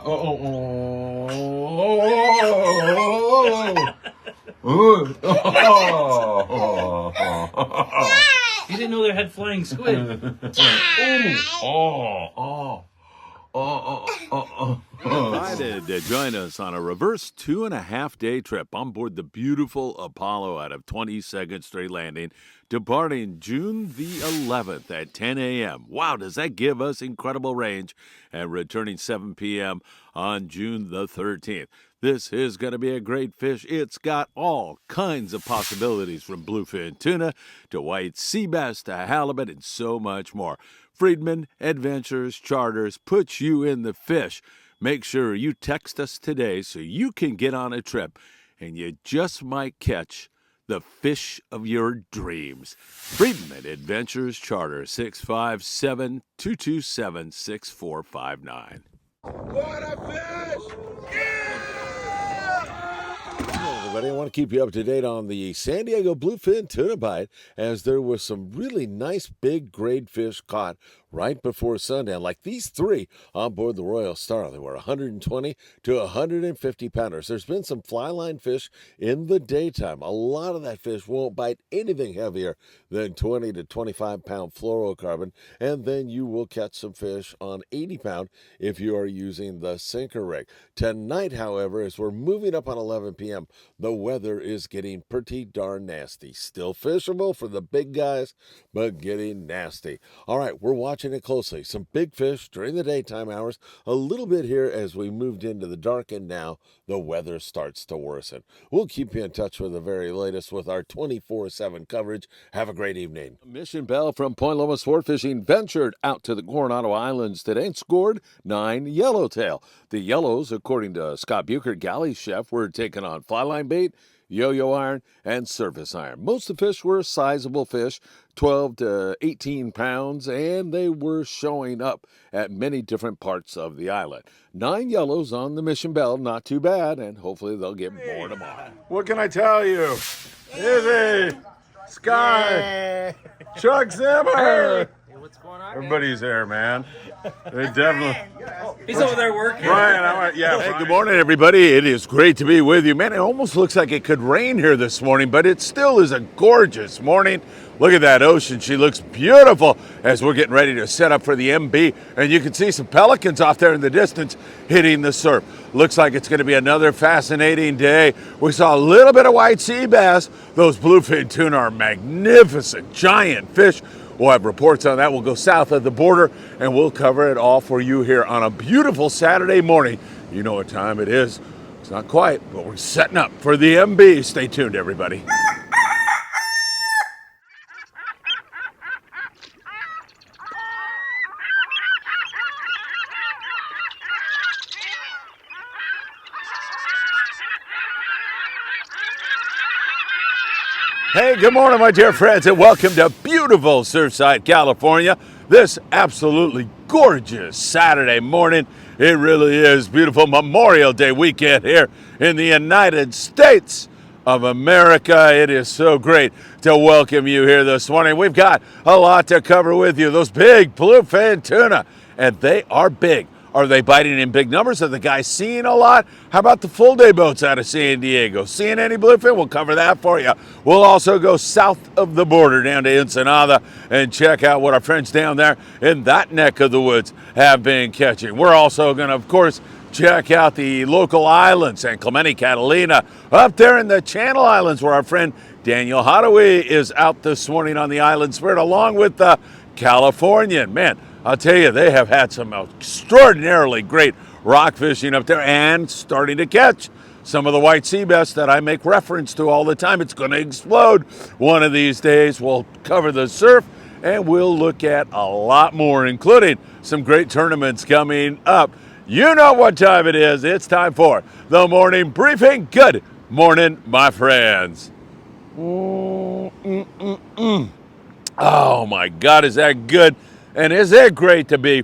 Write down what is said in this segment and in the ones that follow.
You didn't know they had flying squid. Invited to join us on a reverse 2.5-day trip on board the beautiful Apollo out of 22nd Street Landing, departing June the 11th at 10 a.m. Wow, does that give us incredible range, and returning 7 p.m. on June the 13th. This is going to be a great fish. It's got all kinds of possibilities, from bluefin tuna to white sea bass to halibut and so much more. Friedman Adventures Charters puts you in the fish. Make sure you text us today so you can get on a trip and you just might catch the fish of your dreams. Friedman Adventures Charter, 657-227-6459. What a fish! Everybody, I want to keep you up to date on the San Diego bluefin tuna bite, as there was some really nice big grade fish caught right before sundown, like these three on board the Royal Star. They were 120 to 150 pounders. There's been some fly line fish in the daytime. A lot of that fish won't bite anything heavier than 20 to 25 pound fluorocarbon, and then you will catch some fish on 80 pound if you are using the sinker rig. Tonight, however, as we're moving up on 11 p.m., the weather is getting pretty darn nasty. Still fishable for the big guys, but getting nasty. All right, we're watching it closely. Some big fish during the daytime hours, a little bit here as we moved into the dark, and now the weather starts to worsen. We'll keep you in touch with the very latest with our 24/7 coverage. Have a great evening. Mission Bell from Point Loma Sport Fishing ventured out to the Coronado Islands today and scored 9 yellowtail. The yellows, according to Scott Bucher, galley chef, were taken on fly line bait, yo-yo iron, and surface iron. Most of the fish were sizable fish, 12 to 18 pounds, and they were showing up at many different parts of the island. 9 yellows on the Mission Bell, not too bad, and hopefully they'll get more tomorrow. What can I tell you? Izzy, Sky, Chuck Zimmer. What's going on? Everybody's there, man. They definitely. He's over there working. Brian, Hey, good morning, everybody. It is great to be with you. Man, it almost looks like it could rain here this morning, but it still is a gorgeous morning. Look at that ocean. She looks beautiful as we're getting ready to set up for the MB. And you can see some pelicans off there in the distance hitting the surf. Looks like it's going to be another fascinating day. We saw a little bit of white sea bass. Those bluefin tuna are magnificent, giant fish. We'll have reports on that. We'll go south of the border, and we'll cover it all for you here on a beautiful Saturday morning. You know what time it is. It's not quite, but we're setting up for the MB. Stay tuned, everybody. Hey, good morning, my dear friends, and welcome to beautiful Surfside, California. This absolutely gorgeous Saturday morning. It really is beautiful Memorial Day weekend here in the United States of America. It is so great to welcome you here this morning. We've got a lot to cover with you. Those big bluefin tuna, and they are big. Are they biting in big numbers? Are the guys seeing a lot? How about the full day boats out of San Diego? Seeing any bluefin? We'll cover that for you. We'll also go south of the border down to Ensenada and check out what our friends down there in that neck of the woods have been catching. We're also going to, of course, check out the local islands, San Clemente, Catalina, up there in the Channel Islands, where our friend Daniel Hadaway is out this morning on the Island Spirit, along with the Californian. Man, I'll tell you, they have had some extraordinarily great rock fishing up there and starting to catch some of the white sea bass that I make reference to all the time. It's going to explode one of these days. We'll cover the surf, and we'll look at a lot more, including some great tournaments coming up. You know what time it is. It's time for the morning briefing. Good morning, my friends. Oh, my God, is that good? And is it great to be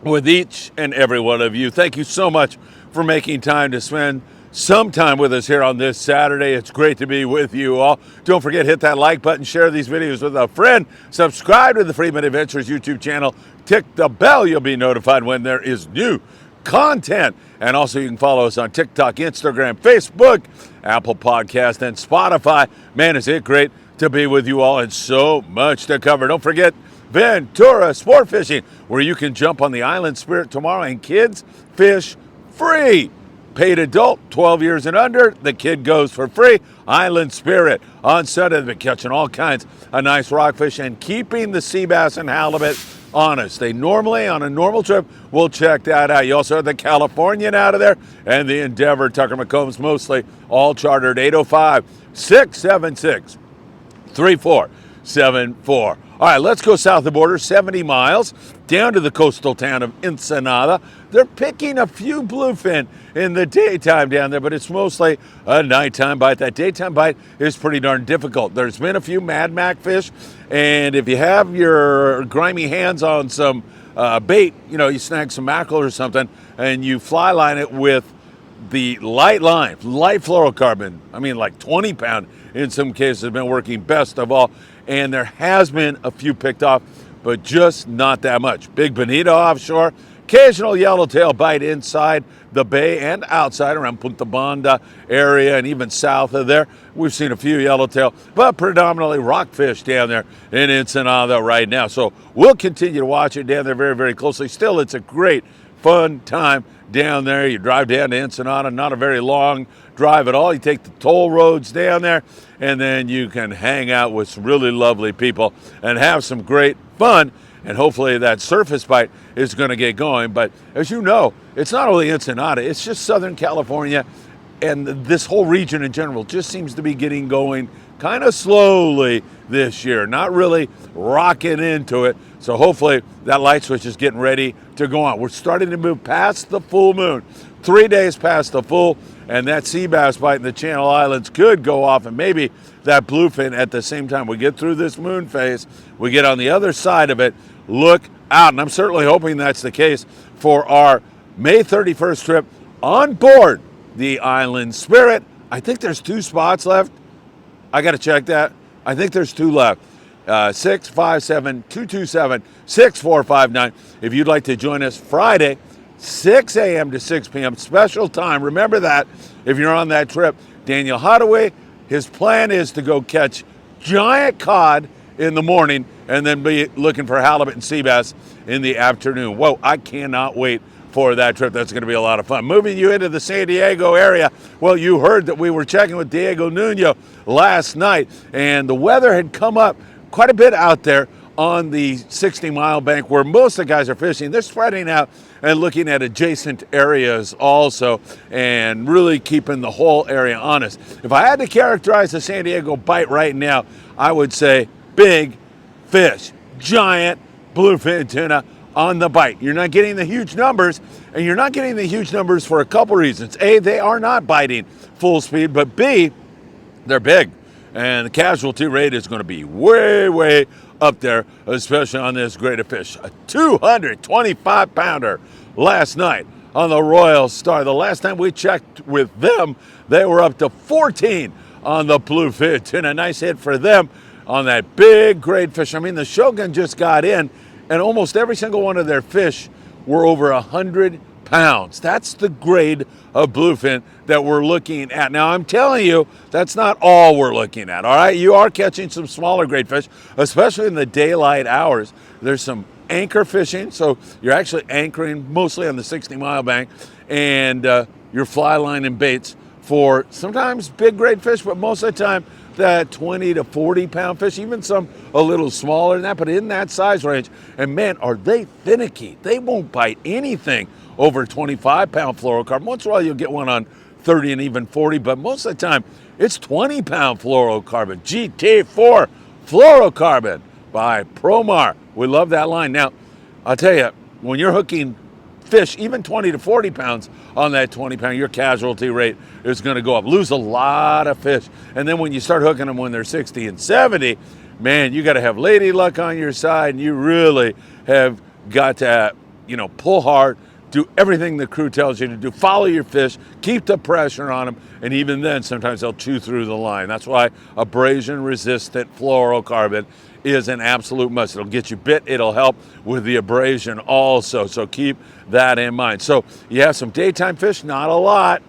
with each and every one of you? Thank you so much for making time to spend some time with us here on this Saturday. It's great to be with you all. Don't forget, hit that like button, share these videos with a friend, subscribe to the Friedman Adventures YouTube channel, tick the bell. You'll be notified when there is new content. And also you can follow us on TikTok, Instagram, Facebook, Apple Podcast, and Spotify. Man, is it great to be with you all, and so much to cover. Don't forget Ventura Sport Fishing, where you can jump on the Island Spirit tomorrow and kids fish free. Paid adult, 12 years and under, the kid goes for free. Island Spirit. On Sunday, they've been catching all kinds of nice rockfish and keeping the sea bass and halibut honest. They normally, on a normal trip, will check that out. You also have the Californian out of there and the Endeavor, Tucker McCombs mostly, all chartered 805-676-3474. All right, let's go south of the border, 70 miles, down to the coastal town of Ensenada. They're picking a few bluefin in the daytime down there, but it's mostly a nighttime bite. That daytime bite is pretty darn difficult. There's been a few Mad Mac fish, and if you have your grimy hands on some bait, you snag some mackerel or something, and you fly line it with the light line, light fluorocarbon, like 20 pound in some cases, have been working best of all. And there has been a few picked off, but just not that much. Big bonito offshore, occasional yellowtail bite inside the bay and outside around Punta Banda area and even south of there. We've seen a few yellowtail, but predominantly rockfish down there in Ensenada right now. So we'll continue to watch it down there very, very closely. Still, it's a great, fun time down there. You drive down to Ensenada, not a very long drive at all. You take the toll roads down there, and then you can hang out with some really lovely people and have some great fun. And hopefully that surface bite is going to get going. But as you know, it's not only Ensenada, it's just Southern California, and this whole region in general just seems to be getting going kind of slowly this year, not really rocking into it. So hopefully that light switch is getting ready to go on. We're starting to move past the full moon, 3 days past the full, and that sea bass bite in the Channel Islands could go off, and maybe that bluefin at the same time we get through this moon phase, we get on the other side of it. Look out, and I'm certainly hoping that's the case for our May 31st trip on board the Island Spirit. I think there's 2 spots left. I got to check that. I think there's 2 left. 657-227-6459. If you'd like to join us Friday, 6 a.m. to 6 p.m. special time. Remember that if you're on that trip. Daniel Hadaway, his plan is to go catch giant cod in the morning and then be looking for halibut and sea bass in the afternoon. Whoa, I cannot wait for that trip. That's going to be a lot of fun. Moving you into the San Diego area, well, you heard that we were checking with Diego Nuno last night, and the weather had come up quite a bit out there on the 60-mile bank where most of the guys are fishing. They're spreading out and looking at adjacent areas also and really keeping the whole area honest. If I had to characterize the San Diego bite right now, I would say big fish, giant bluefin tuna on the bite. You're not getting the huge numbers, and you're not getting the huge numbers for a couple reasons. A, they are not biting full speed, but B, they're big. And the casualty rate is going to be way, way up there, especially on this grade of fish. A 225-pounder last night on the Royal Star. The last time we checked with them, they were up to 14 on the bluefin tuna. A nice hit for them on that big grade fish. The Shogun just got in, and almost every single one of their fish were over 100 pounds. That's the grade of bluefin that we're looking at. Now, I'm telling you, that's not all we're looking at, all right? You are catching some smaller grade fish, especially in the daylight hours. There's some anchor fishing, so you're actually anchoring mostly on the 60-mile bank, and you're fly lining baits for sometimes big grade fish, but most of the time that 20 to 40 pound fish, even some a little smaller than that, but in that size range. And man, are they finicky. They won't bite anything over 25-pound fluorocarbon. Once in a while you'll get one on 30 and even 40, but most of the time it's 20-pound fluorocarbon. GT4 fluorocarbon by Promar. We love that line. Now, I'll tell you, when you're hooking fish, even 20 to 40 pounds on that 20-pound, your casualty rate is going to go up. Lose a lot of fish. And then when you start hooking them when they're 60 and 70, man, you got to have lady luck on your side, and you really have got to, pull hard, do everything the crew tells you to do, follow your fish, keep the pressure on them, and even then, sometimes they'll chew through the line. That's why abrasion-resistant fluorocarbon is an absolute must. It'll get you bit. It'll help with the abrasion also. So keep that in mind. So you have some daytime fish, not a lot,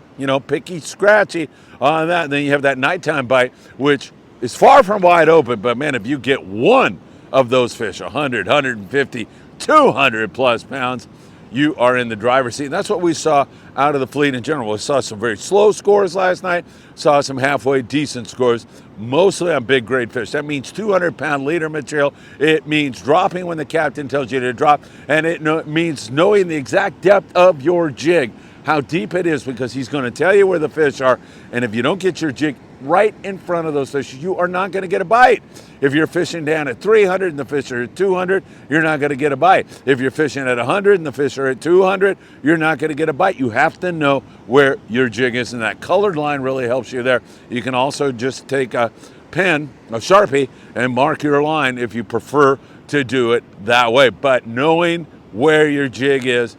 picky, scratchy on that. And then you have that nighttime bite, which is far from wide open. But man, if you get one of those fish, 100, 150, 200 plus pounds, you are in the driver's seat. And that's what we saw out of the fleet in general. We saw some very slow scores last night, saw some halfway decent scores, mostly on big grade fish. That means 200-pound leader material. It means dropping when the captain tells you to drop, and it means knowing the exact depth of your jig, how deep it is, because he's going to tell you where the fish are. And if you don't get your jig right in front of those fish, you are not going to get a bite. If you're fishing down at 300 and the fish are at 200, you're not going to get a bite. If you're fishing at 100 and the fish are at 200, you're not going to get a bite. You have to know where your jig is, and that colored line really helps you there. You can also just take a pen, a Sharpie, and mark your line if you prefer to do it that way. But knowing where your jig is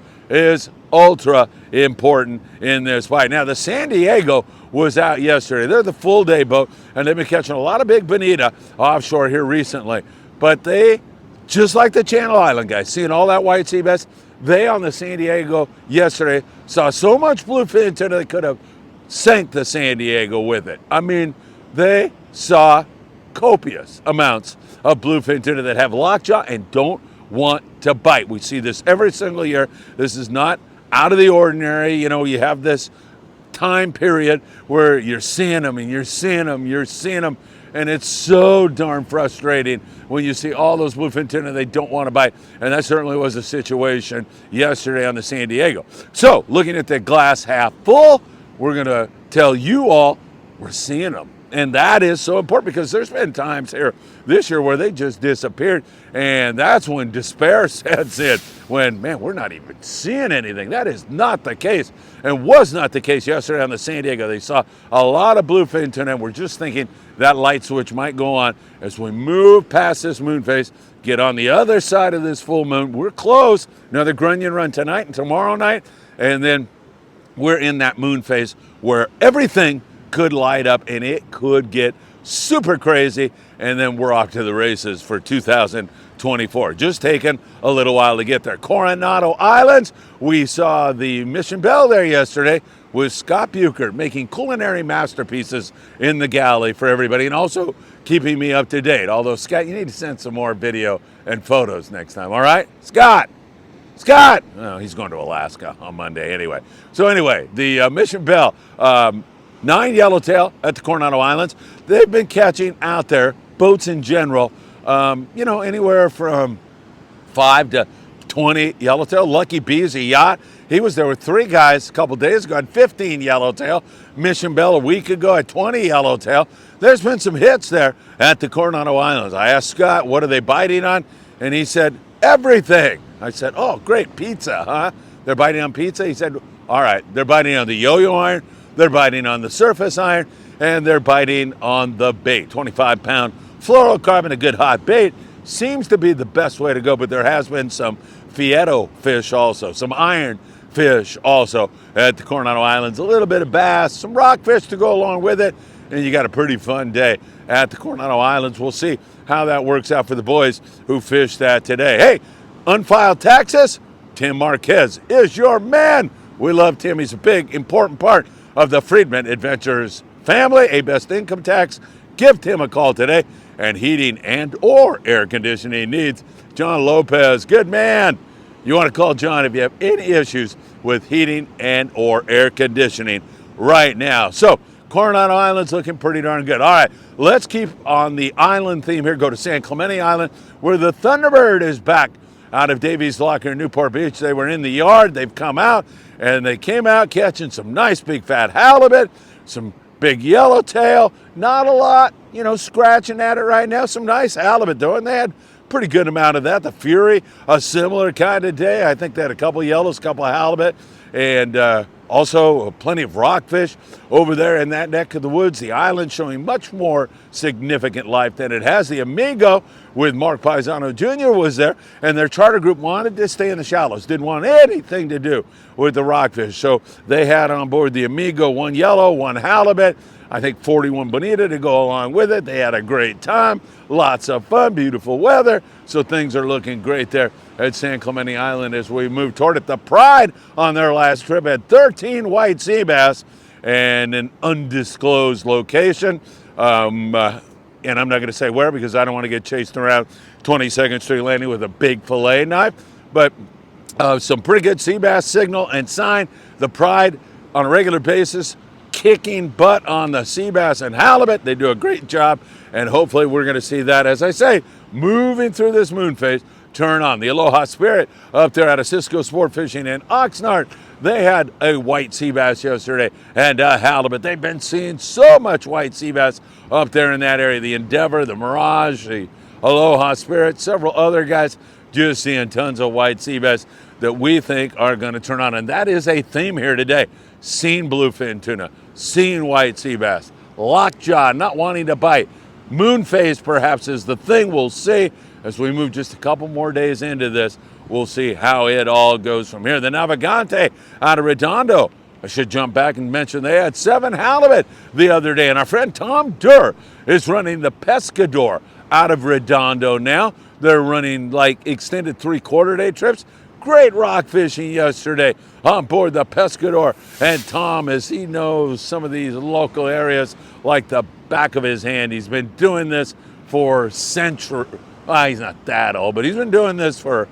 ultra important in this fight. Now, the San Diego was out yesterday. They're the full day boat, and they've been catching a lot of big bonita offshore here recently. But they, just like the Channel Island guys, seeing all that white sea bass, they on the San Diego yesterday saw so much bluefin tuna they could have sank the San Diego with it. I mean, they saw copious amounts of bluefin tuna that have lockjaw and don't want to bite. We see this every single year. This is not out of the ordinary. You have this time period where you're seeing them and you're seeing them, and it's so darn frustrating when you see all those bluefin tuna they don't want to bite. And that certainly was the situation yesterday on the San Diego. So looking at the glass half full, we're going to tell you all we're seeing them. And that is so important, because there's been times here this year where they just disappeared, and that's when despair sets in, when, man, we're not even seeing anything. That is not the case, and was not the case yesterday on the San Diego. They saw a lot of bluefin tuna, and we're just thinking that light switch might go on as we move past this moon phase, get on the other side of this full moon. We're close. Another grunion run tonight and tomorrow night, and then we're in that moon phase where everything could light up and it could get super crazy, and then we're off to the races for 2024. Just taking a little while to get there. Coronado Islands, we saw the Mission Bell there yesterday with Scott Buchert making culinary masterpieces in the galley for everybody, and also keeping me up to date. Although, Scott, you need to send some more video and photos next time, all right? Scott! Oh, he's going to Alaska on Monday anyway. So anyway, the Mission Bell, 9 yellowtail at the Coronado Islands. They've been catching out there, boats in general, anywhere from 5 to 20 yellowtail. Lucky B's a yacht. He was there with 3 guys a couple days ago, had 15 yellowtail. Mission Bell a week ago at 20 yellowtail. There's been some hits there at the Coronado Islands. I asked Scott, what are they biting on? And he said, everything. I said, oh, great, pizza, huh? They're biting on pizza? He said, all right, they're biting on the yo-yo iron, they're biting on the surface iron, and they're biting on the bait. 25-pound fluorocarbon, a good hot bait, seems to be the best way to go, but there has been some fieto fish also, some iron fish also at the Coronado Islands, a little bit of bass, some rockfish to go along with it, and you got a pretty fun day at the Coronado Islands. We'll see how that works out for the boys who fished that today. Hey, unfiled taxes, Tim Marquez is your man. We love Tim. He's a big, important part of the Friedman Adventures family, a best income tax. Give Tim a call today. And heating and or air conditioning needs, John Lopez, good man. You want to call John if you have any issues with heating and or air conditioning right now. So Coronado Island's looking pretty darn good. All right, let's keep on the island theme here. Go to San Clemente Island, where the Thunderbird is back out of Davies Locker in Newport Beach. They were in the yard. They've come out, and they came out catching some nice big fat halibut, some big yellowtail. Not a lot, scratching at it right now. Some nice halibut, though, and they had a pretty good amount of that. The Fury, a similar kind of day. I think they had a couple of yellows, a couple of halibut, and also plenty of rockfish over there in that neck of the woods. The island showing much more significant life than it has. The Amigo with Mark Paisano Jr. was there, and their charter group wanted to stay in the shallows, didn't want anything to do with the rockfish. So they had on board the Amigo, 1 yellow, 1 halibut. I think 41 Bonita to go along with it. They had a great time, lots of fun, beautiful weather. So things are looking great there at San Clemente Island as we move toward it. The Pride on their last trip had 13 white sea bass and an undisclosed location. And I'm not going to say where because I don't want to get chased around 22nd Street Landing with a big fillet knife. But some pretty good sea bass signal and sign. The Pride on a regular basis kicking butt on the sea bass and halibut. They do a great job, and hopefully we're going to see that, as I say, moving through this moon phase, turn on. The Aloha Spirit up there out of Cisco Sport Fishing in Oxnard, they had a white sea bass yesterday and a halibut. They've been seeing so much white sea bass up there in that area. The Endeavor, the Mirage, the Aloha Spirit, several other guys just seeing tons of white sea bass that we think are going to turn on. And that is a theme here today. Seen bluefin tuna, seen white sea bass, lockjaw, not wanting to bite. Moon phase perhaps is the thing. We'll see as we move just a couple more days into this. We'll see how it all goes from here. The Navigante out of Redondo. I should jump back and mention they had 7 halibut the other day. And our friend Tom Durr is running the Pescador out of Redondo now. They're running like extended 3/4 day trips. Great rock fishing yesterday on board the Pescador. And Tom, as he knows some of these local areas like the back of his hand, he's been doing this for centuries. He's not that old, but he's been doing this for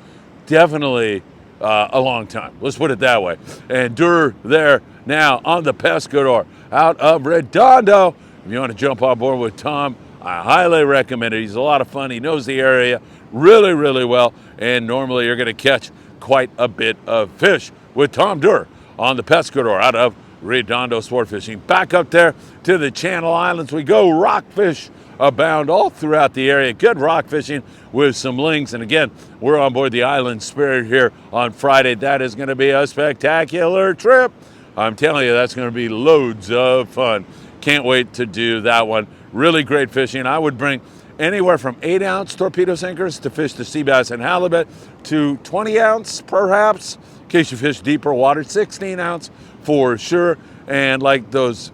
definitely a long time. Let's put it that way. And Durr there now on the Pescador out of Redondo. If you want to jump on board with Tom, I highly recommend it. He's a lot of fun. He knows the area really, really well. And normally you're going to catch quite a bit of fish with Tom Durr on the Pescador out of Redondo Sport Fishing. Back up there to the Channel Islands we go. Rockfish abound all throughout the area. Good rock fishing with some lings. And again, we're on board the Island Spirit here on Friday. That is going to be a spectacular trip. I'm telling you, that's going to be loads of fun. Can't wait to do that one. Really great fishing. I would bring anywhere from 8-ounce torpedo sinkers to fish the sea bass and halibut to 20-ounce perhaps, in case you fish deeper water, 16-ounce for sure. And like those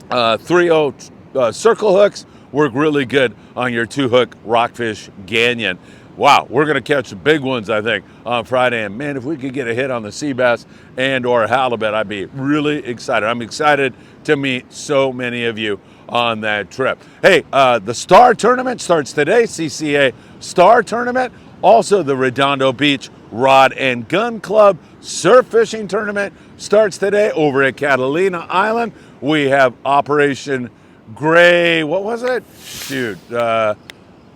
3/0 circle hooks work really good on your 2-hook rockfish ganyan. Wow, we're going to catch some big ones, I think, on Friday. And man, if we could get a hit on the sea bass and or halibut, I'd be really excited. I'm excited to meet so many of you on that trip. Hey, the Star Tournament starts today, CCA Star Tournament. Also, the Redondo Beach Rod and Gun Club Surf Fishing Tournament starts today over at Catalina Island. We have Operation Gray, what was it? Shoot,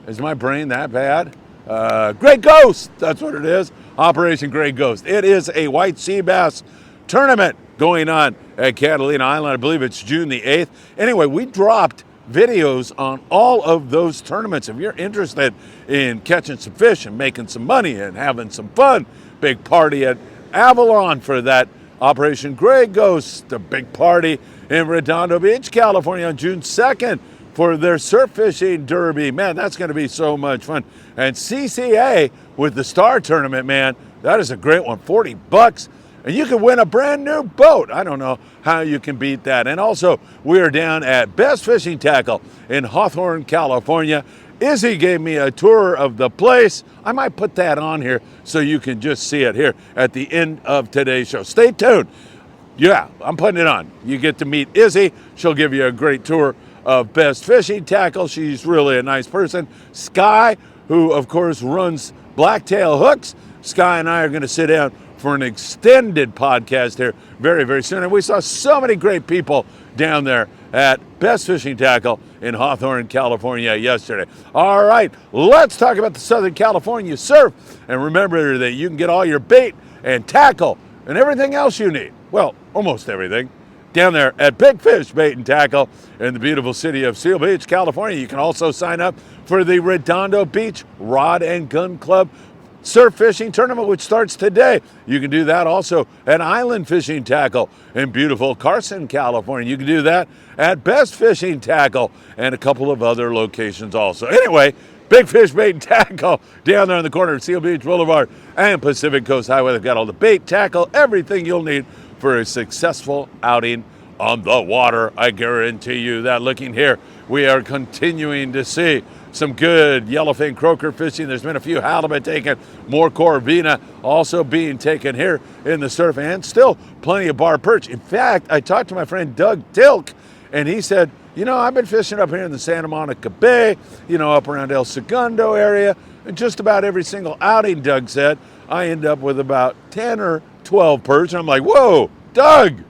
is my brain that bad? Gray Ghost, that's what it is. Operation Gray Ghost. It is a white sea bass tournament going on at Catalina Island. I believe it's June the 8th. Anyway, we dropped videos on all of those tournaments. If you're interested in catching some fish and making some money and having some fun, big party at Avalon for that Operation Gray Ghost, a big party in Redondo Beach, California on June 2nd for their surf fishing derby. Man, that's going to be so much fun. And CCA with the Star Tournament, man, that is a great one. $40. And you can win a brand new boat. I don't know how you can beat that. And also, we are down at Best Fishing Tackle in Hawthorne, California. Izzy gave me a tour of the place. I might put that on here so you can just see it here at the end of today's show. Stay tuned. Yeah, I'm putting it on. You get to meet Izzy. She'll give you a great tour of Best Fishing Tackle. She's really a nice person. Sky, who of course runs Blacktail Hooks. Sky and I are going to sit down for an extended podcast here very, very soon. And we saw so many great people down there at Best Fishing Tackle in Hawthorne, California yesterday. All right, let's talk about the Southern California surf. And remember that you can get all your bait and tackle and everything else you need. Well, almost everything down there at Big Fish Bait and Tackle in the beautiful city of Seal Beach, California. You can also sign up for the Redondo Beach Rod and Gun Club Surf Fishing Tournament, which starts today. You can do that also at Island Fishing Tackle in beautiful Carson, California. You can do that at Best Fishing Tackle and a couple of other locations also. Anyway, Big Fish Bait and Tackle down there on the corner of Seal Beach Boulevard and Pacific Coast Highway. They've got all the bait, tackle, everything you'll need for a successful outing on the water. I guarantee you that. Looking here, we are continuing to see some good yellowfin croaker fishing. There's been a few halibut taken, more corvina also being taken here in the surf, and still plenty of bar perch. In fact, I talked to my friend Doug Tikt, and he said, you know, I've been fishing up here in the Santa Monica Bay, you know, up around El Segundo area, and just about every single outing, Doug said, I end up with about 10 or 12 perch. And I'm like, whoa, Doug,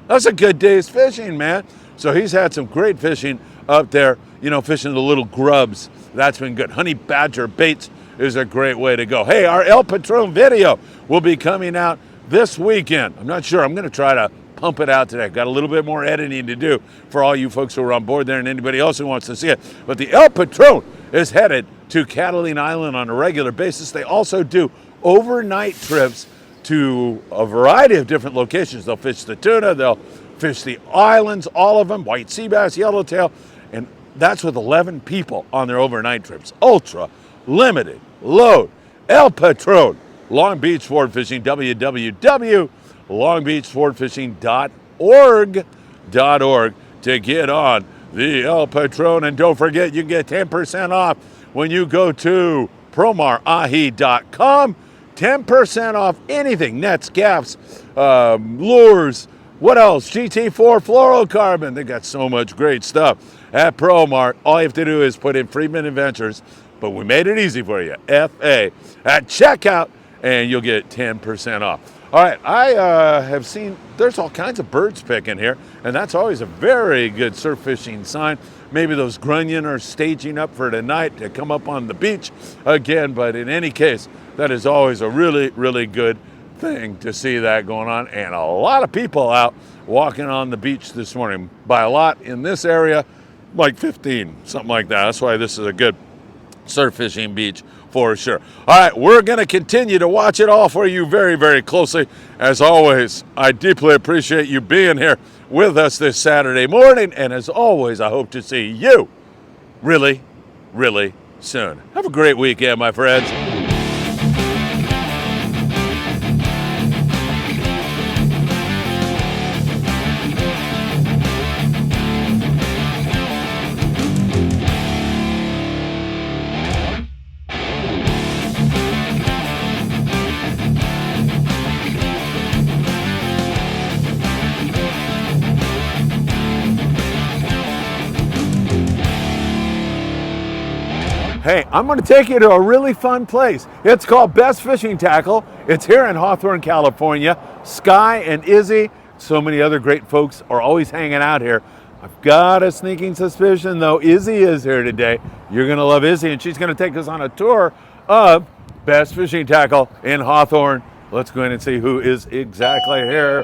that's a good day's fishing, man. So he's had some great fishing up there, you know, fishing the little grubs. That's been good. Honey badger baits is a great way to go. Hey, our El Patron video will be coming out this weekend. I'm not sure. I'm going to try to pump it out today. Got a little bit more editing to do for all you folks who are on board there and anybody else who wants to see it. But the El Patron is headed to Catalina Island on a regular basis. They also do overnight trips to a variety of different locations. They'll fish the tuna, they'll fish the islands, all of them, white sea bass, yellowtail, and that's with 11 people on their overnight trips. Ultra limited load. El Patron, Long Beach Sport Fishing, www.longbeachsportfishing.org to get on the El Patron. And don't forget, you can get 10% off when you go to promarahi.com. 10% off anything, nets, gaffs, lures, what else? GT4 fluorocarbon. They got so much great stuff at Promar. All you have to do is put in Friedman Adventures, but we made it easy for you, FA, at checkout, and you'll get 10% off. All right, I have seen there's all kinds of birds picking here, and that's always a very good surf fishing sign. Maybe those grunion are staging up for tonight to come up on the beach again, but in any case, that is always a really, really good thing to see that going on. And a lot of people out walking on the beach this morning. By a lot in this area, like 15, something like that. That's why this is a good surf fishing beach for sure. All right, we're going to continue to watch it all for you very, very closely. As always, I deeply appreciate you being here with us this Saturday morning. And as always, I hope to see you really, really soon. Have a great weekend, my friends. Hey, I'm going to take you to a really fun place. It's called Best Fishing Tackle. It's here in Hawthorne, California. Sky and Izzy, so many other great folks are always hanging out here. I've got a sneaking suspicion, though, Izzy is here today. You're going to love Izzy, and she's going to take us on a tour of Best Fishing Tackle in Hawthorne. Let's go in and see who is exactly here.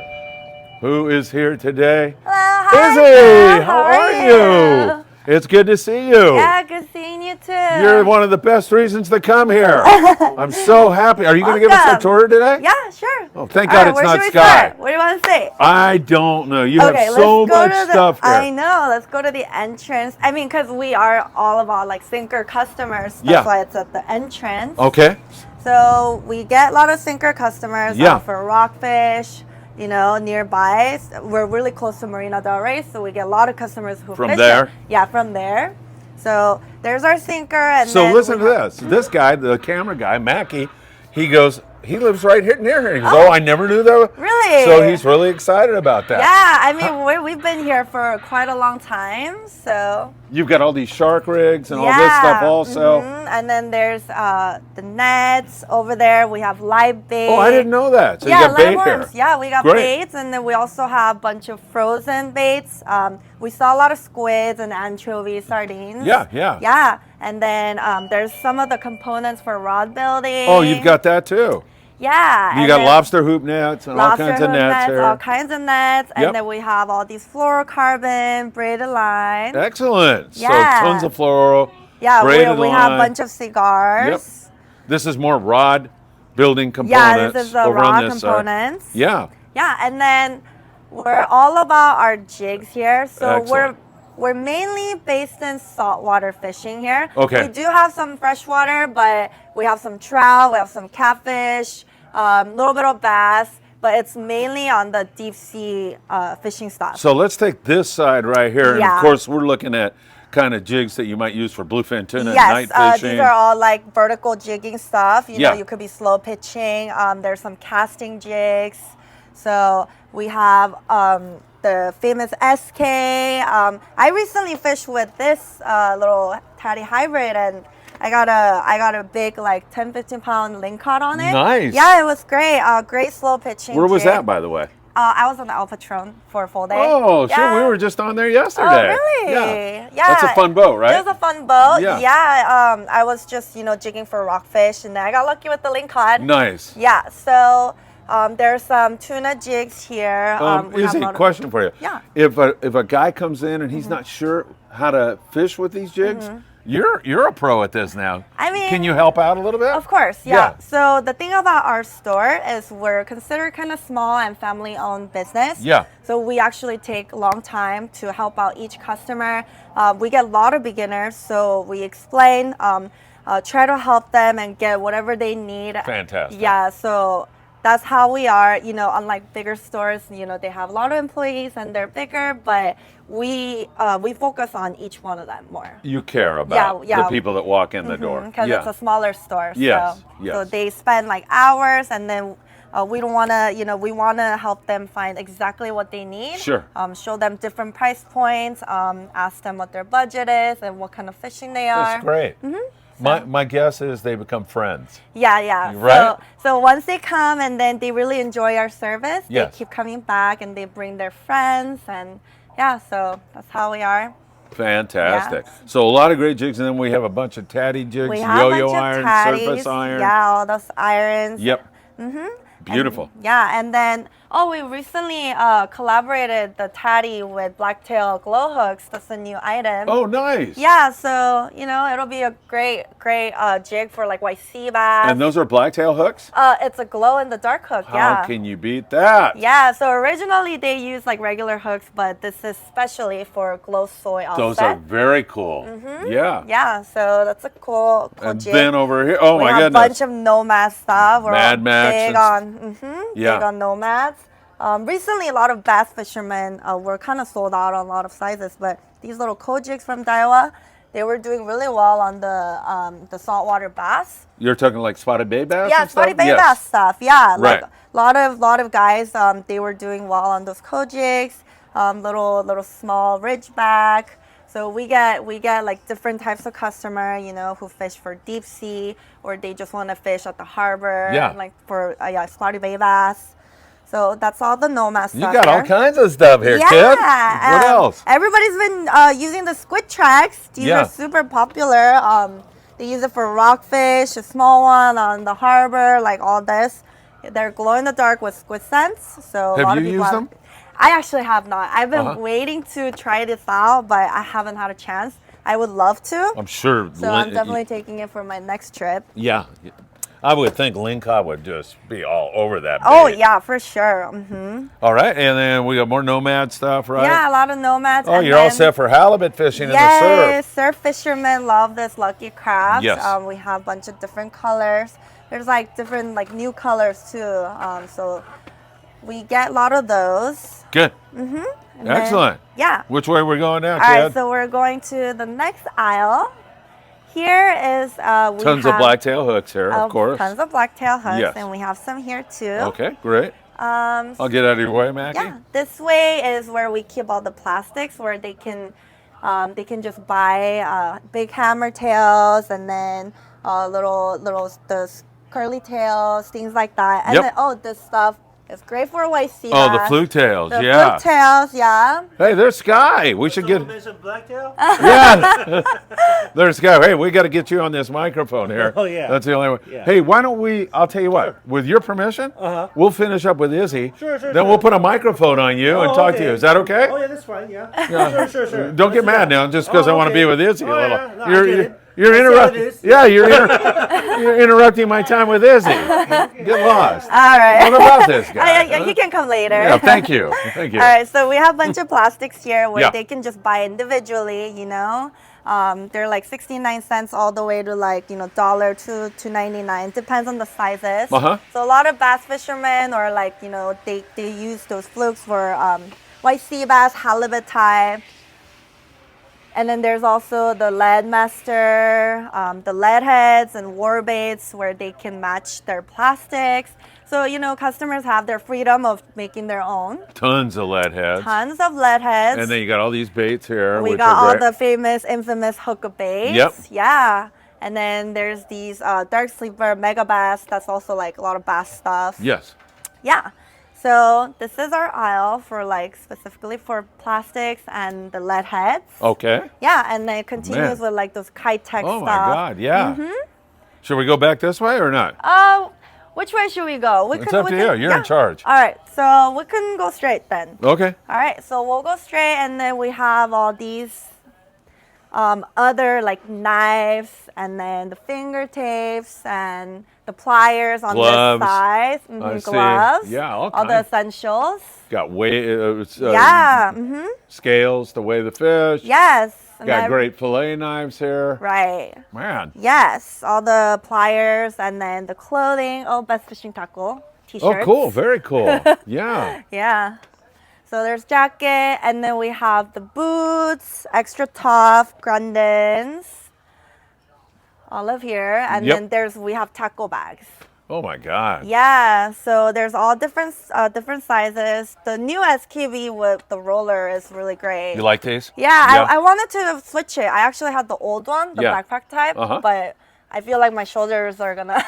Who is here today? Hello, hi, Izzy, Phil. how are you? It's good to see you. Yeah, good seeing you too. You're one of the best reasons to come here. I'm so happy. Are you going to give us a tour today? Yeah, sure. Oh, thank God it's not Sky. What do you want to say? I don't know. You have so much stuff here. I know. Let's go to the entrance. I mean, because we are all about like sinker customers. That's why it's at the entrance. Okay. So we get a lot of sinker customers for rockfish. You know, nearby. We're really close to Marina del Rey, so we get a lot of customers who from fish there. It. Yeah, from there. So there's our sinker, and so listen to this. This guy, the camera guy, Mackie, he goes. He lives right here near here. He goes, oh, I never knew that. Really? So he's really excited about that. Yeah, I mean, we've been here for quite a long time, so. You've got all these shark rigs and all this stuff also. Mm-hmm. And then there's the nets over there. We have live bait. Oh, I didn't know that. So you got bait here. Yeah, we got baits, and then we also have a bunch of frozen baits. We saw a lot of squids and anchovy sardines. Yeah. Yeah, and then there's some of the components for rod building. Oh, you've got that too. Yeah. You got lobster hoop nets and all kinds of nets here. All kinds of nets. And then we have all these fluorocarbon, braided line. Excellent. Yeah. So tons of fluoro. Yeah, we have a bunch of cigars. Yep. This is more rod building components. Yeah, this is the rod components. Side. Yeah. Yeah, and then we're all about our jigs here. So we're mainly based in saltwater fishing here. Okay. We do have some freshwater, but we have some trout, we have some catfish, a little bit of bass. but it's mainly on the deep sea fishing stuff. So let's take this side right here. And Yeah. of course, we're looking at kind of jigs that you might use for bluefin tuna, Yes, night fishing. these are all like vertical jigging stuff. You Yeah. know, you could be slow pitching. There's some casting jigs. So we have the famous SK. I recently fished with this little tatty hybrid, and I got a big like 10-15 pound ling cod on it. Nice. Yeah, it was great. Great slow pitching. Where was jig. that, by the way? I was on the Patron for a full day. Oh, sure. We Yeah. were just on there yesterday. Oh, really? Yeah. Yeah. That's a fun boat, right? It was a fun boat. Yeah. Yeah. I was just, jigging for rockfish, and then I got lucky with the ling cod. Nice. Yeah. So there's some tuna jigs here. We have Easy a lot of- question for you. Yeah. If a guy comes in and he's not sure how to fish with these jigs, you're a pro at this now. I mean, can you help out a little bit? Of course, yeah. Yeah. So the thing about our store is we're considered kind of small and family-owned business. Yeah. So we actually take a long time to help out each customer. We get a lot of beginners, so we explain, try to help them and get whatever they need. Fantastic. Yeah. So that's how we are. Unlike bigger stores, they have a lot of employees and they're bigger, but we focus on each one of them more. You care about Yeah. the people that walk in the door. Because Yeah. it's a smaller store. Yes, So, yes. so they spend like hours, and then we don't want to, we want to help them find exactly what they need. Sure. Show them different price points, ask them what their budget is and what kind of fishing they are. That's great. My guess is they become friends. Yeah. Right? So once they come and then they really enjoy our service, Yes. they keep coming back and they bring their friends, and yeah, so that's how we are. Fantastic. Yeah. So a lot of great jigs, and then we have a bunch of tatty jigs, We have a yo-yo bunch iron, of tatties. surface iron. Yeah, all those irons. Yep. Beautiful. Yeah, and then we recently collaborated the tatty with blacktail glow hooks. That's a new item. Oh, nice. Yeah, so it'll be a great jig for like white sea bass. And those are blacktail hooks? It's a glow in the dark hook. Yeah. How can you beat that? Yeah, so originally they used like regular hooks, but this is specially for glow soy offset. Those are very cool. Yeah. Yeah, so that's a cool And jig. then over here, oh we my have goodness. a bunch of nomad stuff. We're Mad all Max big and on, Yeah. big on nomads. Recently, a lot of bass fishermen were kind of sold out on a lot of sizes, but these little jigs from Daiwa, they were doing really well on the saltwater bass. You're talking like spotted bay bass? Yeah, and stuff? spotty bay Yes. bass stuff. Yeah, Right. like lot of guys, they were doing well on those jigs. Little small ridgeback. So we get like different types of customer, who fish for deep sea, or they just want to fish at the harbor. Yeah. Like for spotty bay bass. So that's all the nomad You stuff. got all here. kinds of stuff here, Yeah. kid. What else? Everybody's been using the squid tracks. These Yeah. are super popular. They use it for rockfish, a small one on the harbor, like all this. They're glow in the dark with squid scents. So a Have lot you of people used them? I actually have not. I've been Uh-huh. waiting to try this out, but I haven't had a chance. I would love to. I'm sure. So I'm definitely taking it for my next trip. Yeah. I would think Linka would just be all over that. Oh bait. yeah, for sure. All right, and then we got more nomad stuff, right? Yeah, a lot of nomads. Oh, and you're all then- set for halibut fishing in the Yes, surf. surf fishermen love this lucky crabs. Yes. We have a bunch of different colors. There's like different like new colors too. So we get a lot of those. Good. And Excellent. then- yeah. Which way we're going now, All kid? right, so we're going to the next aisle. Here is we Tons of have, blacktail hooks here, of course. Tons of blacktail hooks, Yes. and we have some here too. Okay, great. I'll get out of your way, Mackie. Yeah, this way is where we keep all the plastics, where they can just buy big hammer tails, and then little those curly tails, things like that. And Yep. then this stuff is great for white sea Oh, the bass. fluke tails, The yeah. fluke tails, yeah. Hey, there's Sky. We should get. Blacktail? Yeah. There's Sky. Hey, we got to get you on this microphone here. Oh, yeah. That's the only way. Yeah. Hey, why don't we? I'll tell you what. With your permission, we'll finish up with Izzy. Sure, Then we'll put a microphone on you and talk to you. Is that okay? Oh, yeah, that's fine, yeah. Sure. Don't get mad now, just because I want to be with Izzy a little. Yeah. No, I get it. You're That's how it interrupting. is. Yeah, you're interrupting my time with Izzy. Get lost. All right. What about this guy? He can come later. Yeah, thank you. Thank you. All right, so we have a bunch of plastics here where Yeah. they can just buy individually, They're like 69 cents all the way to like, dollar to $2.99. Depends on the sizes. Uh-huh. So a lot of bass fishermen or like, they use those flukes for white sea bass, halibut type. And then there's also the lead master, the lead heads and war baits where they can match their plastics. So, customers have their freedom of making their own. Tons of lead heads. Tons of lead heads. And then you got all these baits here. We which got are all great. the famous, infamous hook baits. Yep. Yeah. And then there's these dark sleeper mega bass. That's also like a lot of bass stuff. Yes. Yeah. So this is our aisle for like specifically for plastics and the lead heads. Okay. Yeah, and then it continues Man. with like those Tech Oh stuff. my God, yeah. Should we go back this way or not? Which way should we go? It's up to you. You're in charge. All right, so we can go straight then. Okay. All right, so we'll go straight, and then we have all these other like knives, and then the finger tapes and the pliers on Gloves. this side. I see. Gloves. Yeah, all the kinds. essentials. Got weigh, Yeah. scales to weigh the fish. Yes. and Got great fillet knives here. Right. Man. Yes, all the pliers and then the clothing. Oh, Best Fishing Tackle t-shirts. Oh, cool. Very cool. Yeah. Yeah. So there's jacket, and then we have the boots, extra tough, Grandins, all of here, and Yep. then we have tackle bags. Oh my God. Yeah, so there's all different sizes. The new SKV with the roller is really great. You like these? Yeah, I wanted to switch it. I actually had the old one, the Yeah. backpack type, Uh-huh. but I feel like my shoulders are gonna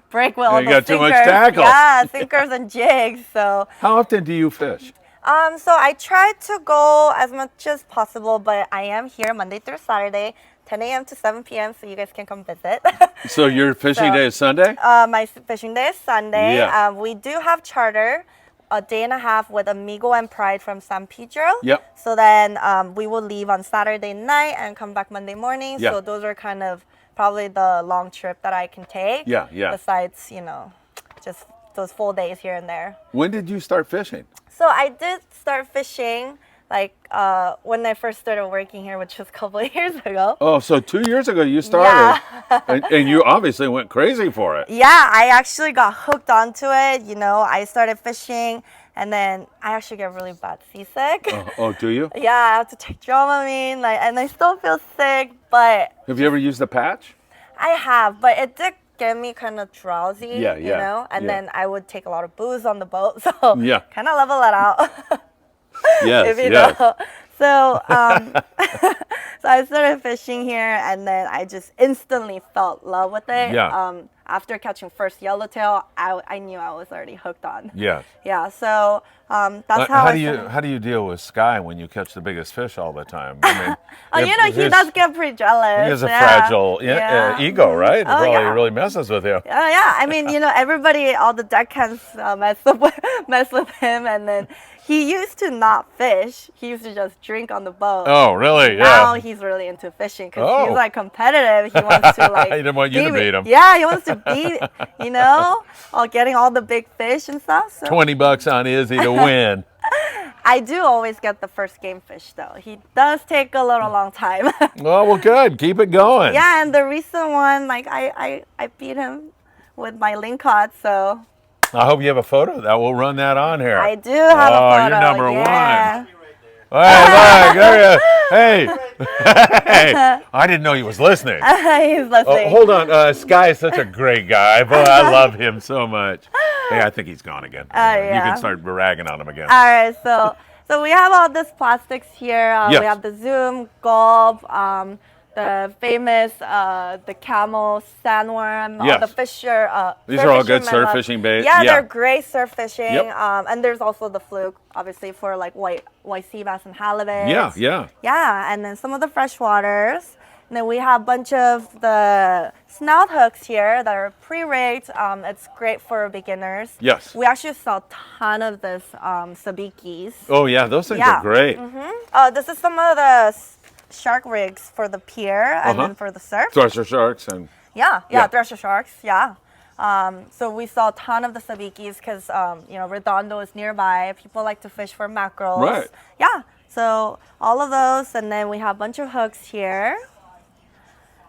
break with all You the got too much sinkers. tackle. Yeah, sinkers and jigs. So, How often do you fish? so I try to go as much as possible, but I am here Monday through Saturday, 10 a.m. to 7 p.m. So you guys can come visit. So your fishing So- day is Sunday? My fishing day is Sunday. Yeah. We do have charter, a day and a half with Amigo and Pride from San Pedro. Yep. So then we will leave on Saturday night and come back Monday morning. Yeah. So those are kind of probably the long trip that I can take. Yeah, yeah. Besides, just those full days here and there. When did you start fishing? So I did start fishing like when I first started working here, which was a couple of years ago. Oh, so 2 years ago you started. And you obviously went crazy for it. Yeah, I actually got hooked onto it. I started fishing, and then I actually get really bad seasick. Oh, do you? Yeah, I have to take Dramamine, and I still feel sick, but Have you ever used the patch? I have, but it did get me kind of drowsy, Yeah, you yeah, know? And yeah. then I would take a lot of booze on the boat, so Yeah. kind of level it out. Yes, if you yes. know. So, so I started fishing here, and then I just instantly felt love with it. Yeah. After catching first yellowtail, I knew I was already hooked on. Yeah. Yeah. So that's how I started. How do you deal with Sky when you catch the biggest fish all the time? I mean, He does get pretty jealous. He has a yeah. fragile Yeah. ego, right? It Oh, probably yeah. really messes with you. Oh yeah, I mean, everybody, all the deckhands mess with him, and then he used to not fish. He used to just drink on the boat. Oh, really? Now Yeah. he's really into fishing because Oh. he's like competitive. He wants to like. He didn't want you to beat him. Yeah, he wants to beat, getting all the big fish and stuff. So $20 on Izzy to win. I do always get the first game fish though. He does take a little long time. Well, good. Keep it going. Yeah, and the recent one, like I beat him with my lingcod, so. I hope you have a photo of that. We'll run that on here. I do have a photo. You're number yeah. one. Hey, look, there you Hey. Hey. I didn't know he was listening. He's listening. Oh, hold on. Sky is such a great guy. Boy, I love him so much. Hey, I think he's gone again. You yeah. can start ragging on him again. All right, so we have all this plastics here. Yes. We have the Zoom, Gulp, the famous the camel, sandworm, all Yes. the fisher. These are all good fishermen surf love. fishing bait. Yeah, Yeah. they're great surf fishing. Yep. And there's also the fluke, obviously for like white sea bass and halibut. Yeah. Yeah, and then some of the freshwaters. And then we have a bunch of the snout hooks here that are pre-rigged. It's great for beginners. Yes. We actually saw a ton of this sabikis. Oh, yeah. Those things Yeah. are great. This is some of the shark rigs for the pier and then for the surf. Thresher sharks and Yeah, Yeah. thresher sharks, yeah. So we saw a ton of the sabikis because, Redondo is nearby. People like to fish for mackerels. Right. Yeah, so all of those. And then we have a bunch of hooks here.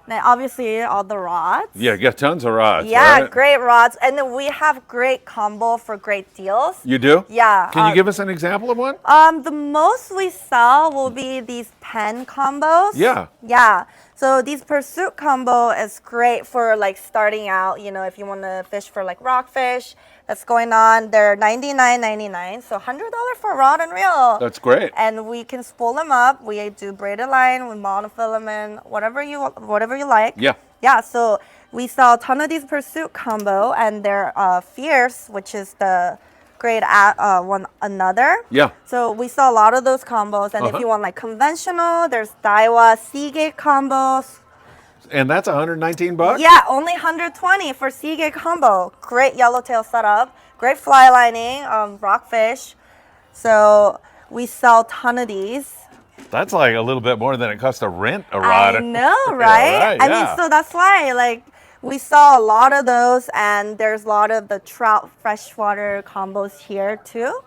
Then obviously all the rods. Yeah, you got tons of rods. Yeah, right? great rods. And then we have great combo for great deals. You do? Yeah. Can you give us an example of one? The most we sell will be these pen combos. Yeah. Yeah. So these pursuit combo is great for like starting out, you know, if you want to fish for like rockfish that's going on. They're $99.99. So $100 for rod and reel. That's great. And we can spool them up. We do braided line with monofilament, whatever you like. Yeah. Yeah, so we sell a ton of these pursuit combo, and they're fierce, which is the grade one another. Yeah. So we sell a lot of those combos, and if you want like conventional, there's Daiwa Seagate combos. And that's $119? Yeah, only 120 for Seagate combo. Great yellowtail setup, great fly lining, rockfish. So we sell a ton of these. That's like a little bit more than it costs to rent a rod. I know, right? I mean, so that's why, like, we saw a lot of those, and there's a lot of the trout freshwater combos here too.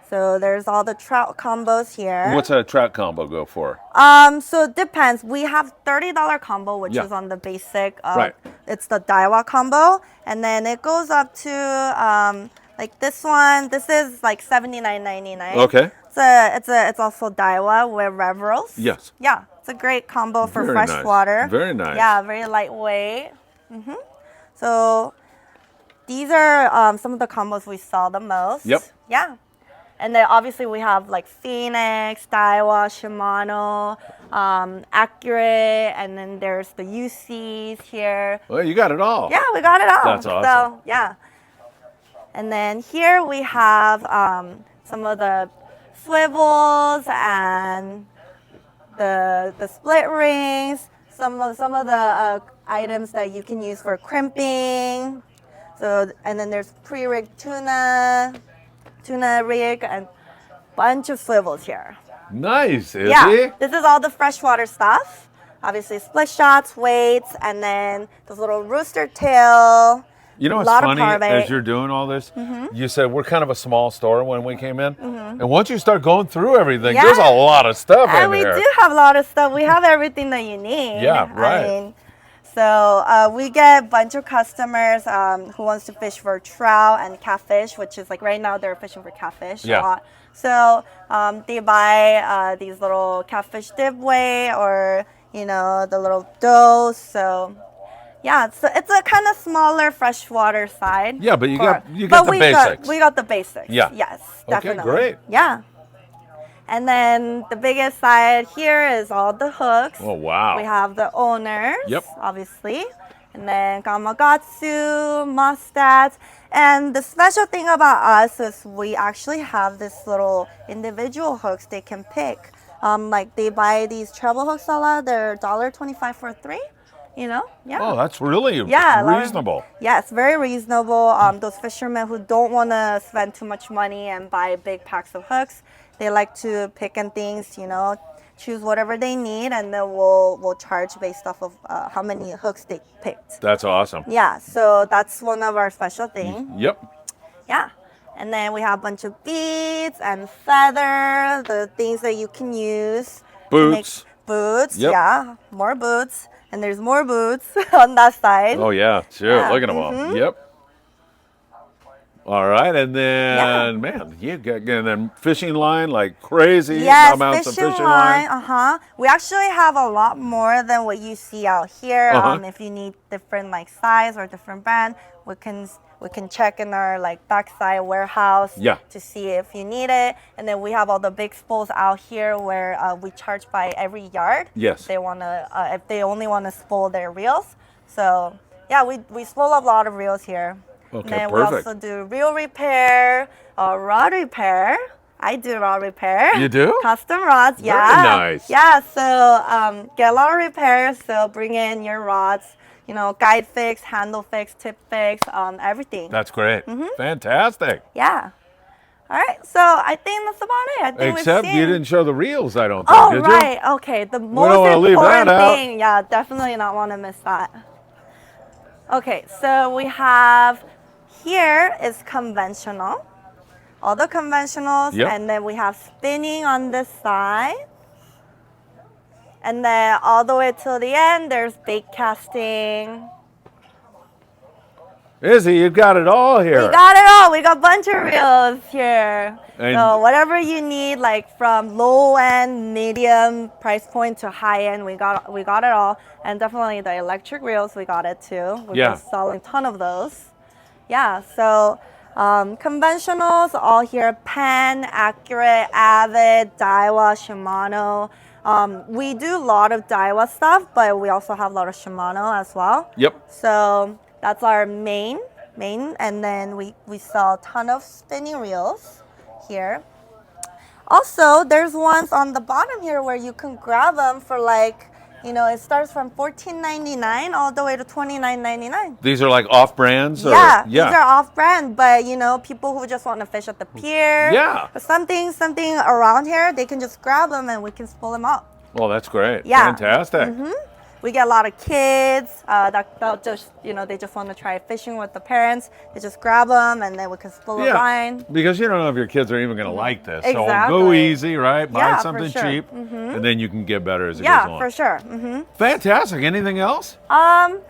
So there's all the trout combos here. What's a trout combo go for? So it depends. We have $30 combo, which is on the basic. Right. It's the Daiwa combo, and then it goes up to like this one. This is like $79.99. Okay. It's also Daiwa with rev rolls. Yes. Yeah, it's a great combo for Very fresh nice. water. Very nice. Yeah, very lightweight. So these are some of the combos we sell the most. Yep. Yeah. And then obviously we have like Phoenix, Daiwa, Shimano, Accurate, and then there's the UCs here. Well, you got it all. Yeah, we got it all. That's awesome. So, yeah. And then here we have some of the swivels and the split rings, some of the items that you can use for crimping. So, and then there's pre-rigged tuna rig, and bunch of swivels here. Nice, is Yeah, he? this is all the freshwater stuff. Obviously split shots, weights, and then this little rooster tail. You know what's lot of funny carbonate. as you're doing all this? You said we're kind of a small store when we came in. And once you start going through everything, Yeah. there's a lot of stuff And in we here. do have a lot of stuff. We have everything that you need. Yeah, right. I mean, so we get a bunch of customers who wants to fish for trout and catfish, which is like right now they're fishing for catfish a lot. So they buy these little catfish dip weight or, you know, the little doughs. So yeah, it's a kind of smaller freshwater side. Yeah, but you got the we basics. We got the basics. Yeah. Yes, Okay, definitely. great. Yeah. And then the biggest side here is all the hooks. Oh, wow. We have the owners, Yep. obviously. And then Gamakatsu, Mustats. And the special thing about us is we actually have this little individual hooks they can pick. Like they buy these treble hooks a lot. They're $1.25 for 3. You know? Yeah. Oh, that's really Yeah, reasonable. Yeah, it's very reasonable. Those fishermen who don't want to spend too much money and buy big packs of hooks, they like to pick and things, you know, choose whatever they need, and then we'll charge based off of how many hooks they picked. That's awesome. Yeah, so that's one of our special things. Yep. Yeah. And then we have a bunch of beads and feather, the things that you can use. to make Boots. Boots, Yep. yeah, more boots. And there's more boots on that side. Oh, yeah. Sure. Yeah. Look at them all. Yep. All right. And then, man, you got and then fishing line like crazy. Yes, amounts of fishing line. We actually have a lot more than what you see out here. If you need different like size or different brand, we can check in our like backside warehouse to see if you need it. And then we have all the big spools out here where we charge by every yard. Yes. If they if they only want to spool their reels. So yeah, we spool up a lot of reels here. Okay, and then perfect. we also do reel repair, rod repair. I do rod repair. You do? Custom rods, Very yeah. nice. Yeah, so get a lot of repairs. So bring in your rods, you know, guide fix, handle fix, tip fix, everything. That's great. Fantastic. Yeah. All right, so I think that's about it. I think Except we've you seen... didn't show the reels, I don't think, Oh, did right. Okay, the don't most wanna leave that important out. thing. Yeah, definitely not want to miss that. Okay, so we have here is conventional. All the conventionals, Yep. and then we have spinning on this side. And then all the way till the end, there's bait casting. Izzy, you've got it all here. We got it all. We got a bunch of reels here. And- so whatever you need, like from low end, medium price point to high end, we got it all. And definitely the electric reels, we got it too. We've been selling a ton of those. Yeah. So conventionals all here: Penn, Accurate, Avid, Daiwa, Shimano. We do a lot of Daiwa stuff, but we also have a lot of Shimano as well. Yep. So that's our main, and then we sell a ton of spinning reels here. Also, there's ones on the bottom here where you can grab them for like, it starts from $14.99 all the way to $29.99. These are like off brands? Yeah, these are off brand, but people who just want to fish at the pier, or something around here, they can just grab them and we can pull them up. Well, that's great. Yeah. Fantastic. We get a lot of kids that just, they just want to try fishing with the parents. They just grab them and then we can pull a line. Because you don't know if your kids are even going to like this. Exactly. So go easy, right? Buy Yeah, something for sure. cheap, and then you can get better as it goes Yeah, on. for sure. Fantastic. Anything else? And